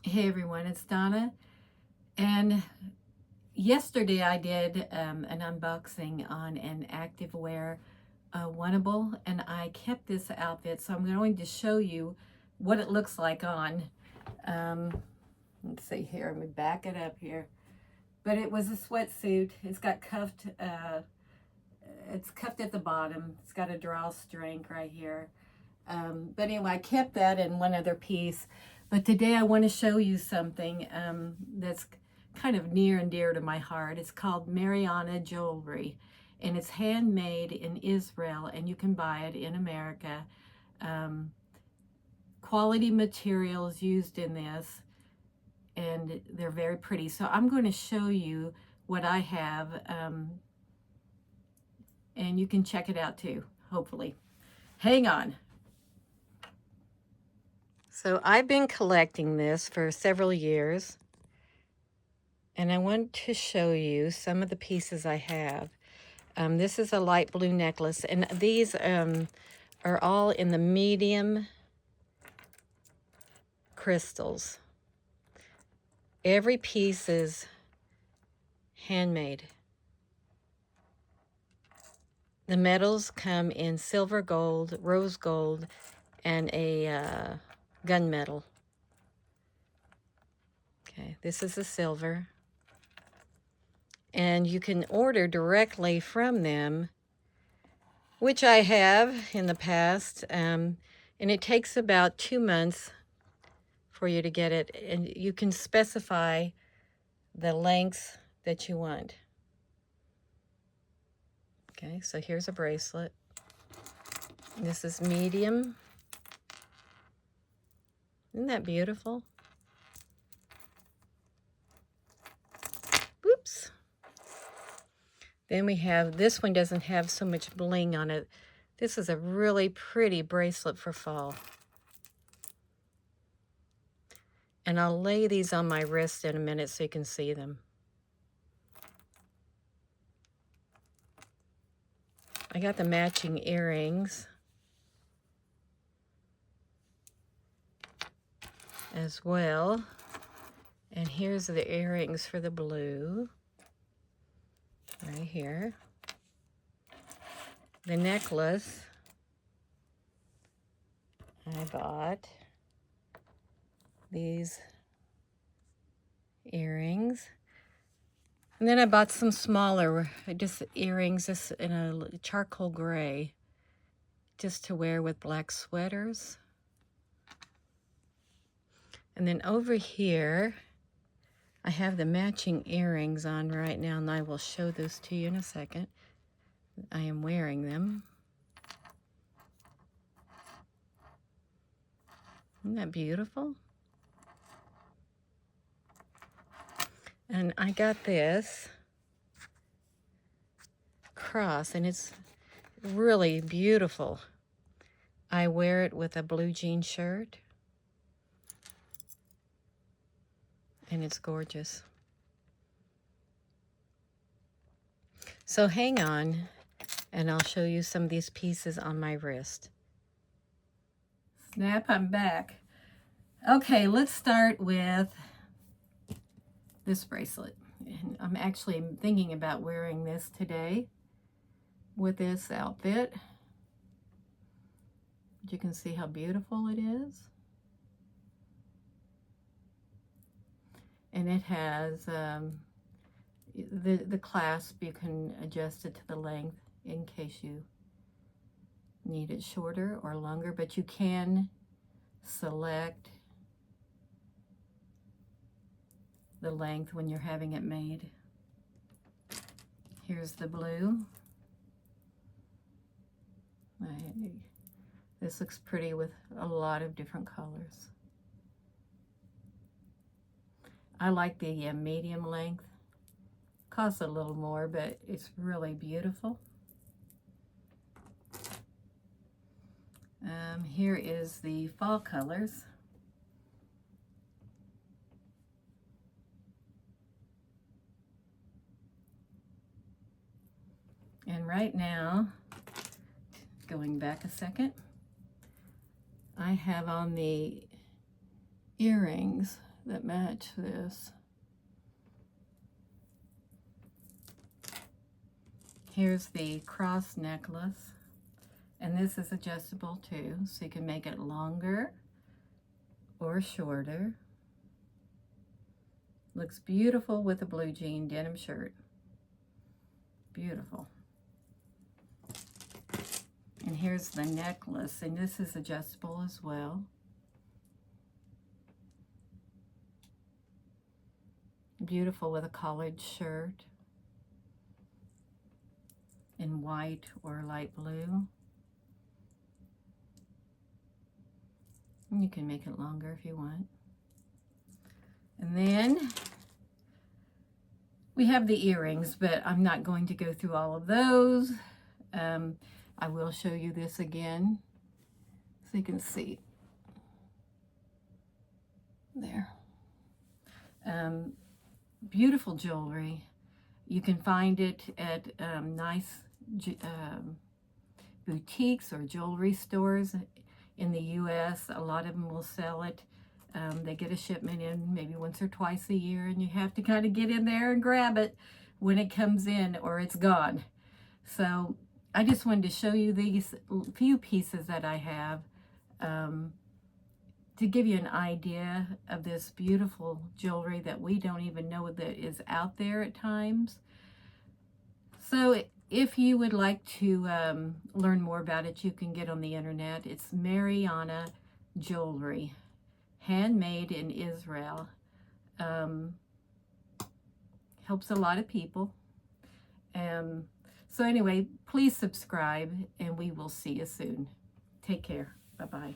Hey everyone, it's Donna, and yesterday I did an unboxing on an activewear oneable, and I kept this outfit, so I'm going to show you what it looks like on. Um, let's see here, let me back it up here. But it was a sweatsuit. It's got cuffed, it's cuffed at the bottom. It's got a drawstring right here. But anyway, I kept that in one other piece. But today I want to show you something that's kind of near and dear to my heart. It's called Mariana jewelry, and it's handmade in Israel, and you can buy it in America. Um, Quality materials used in this, and they're very pretty. So I'm going to show you what I have, and you can check it out too, hopefully. Hang on. So I've been collecting this for several years, and I want to show you some of the pieces I have. This is a light blue necklace, and these are all in the medium crystals. Every piece is handmade. The metals come in silver, gold, rose gold, and a gunmetal. Okay, this is the silver. And you can order directly from them, which I have in the past, and it takes about 2 months for you to get it, and you can specify the lengths that you want. Okay, so here's a bracelet. This is medium. Isn't that beautiful? Whoops. Then we have, this one doesn't have so much bling on it. This is a really pretty bracelet for fall. And I'll lay these on my wrist in a minute so you can see them. I got the matching earrings as well. And here's the earrings for the blue, right here. The necklace I bought. These earrings. And then I bought some smaller, just earrings, just in a charcoal gray, just to wear with black sweaters. And then over here, I have the matching earrings on right now, and I will show those to you in a second. I am wearing them. Isn't that beautiful? And I got this cross, and it's really beautiful. I wear it with a blue jean shirt, and it's gorgeous. So hang on, and I'll show you some of these pieces on my wrist. Snap, I'm back. Okay, let's start with this bracelet. And I'm actually thinking about wearing this today with this outfit. You can see how beautiful it is. And it has the clasp. You can adjust it to the length in case you need it shorter or longer, but you can select the length when you're having it made. Here's the blue. This looks pretty with a lot of different colors. I like the medium length. Costs a little more, but it's really beautiful. Here is the fall colors. And right now, going back a second, I have on the earrings that match this. Here's the cross necklace, and this is adjustable too, so you can make it longer or shorter. Looks beautiful with a blue jean denim shirt. Beautiful. And here's the necklace, and this is adjustable as well. Beautiful with a collared shirt in white or light blue. And you can make it longer if you want. And then we have the earrings, but I'm not going to go through all of those. I will show you this again so you can see. There. Beautiful jewelry. You can find it at nice boutiques or jewelry stores in the U.S. A lot of them will sell it. They get a shipment in maybe once or twice a year, and you have to kind of get in there and grab it when it comes in or it's gone. So I just wanted to show you these few pieces that I have to give you an idea of this beautiful jewelry that we don't even know that is out there at times. So if you would like to learn more about it, you can get on the internet. It's Mariana Jewelry, handmade in Israel. Helps a lot of people. So anyway, please subscribe, and we will see you soon. Take care. Bye-bye.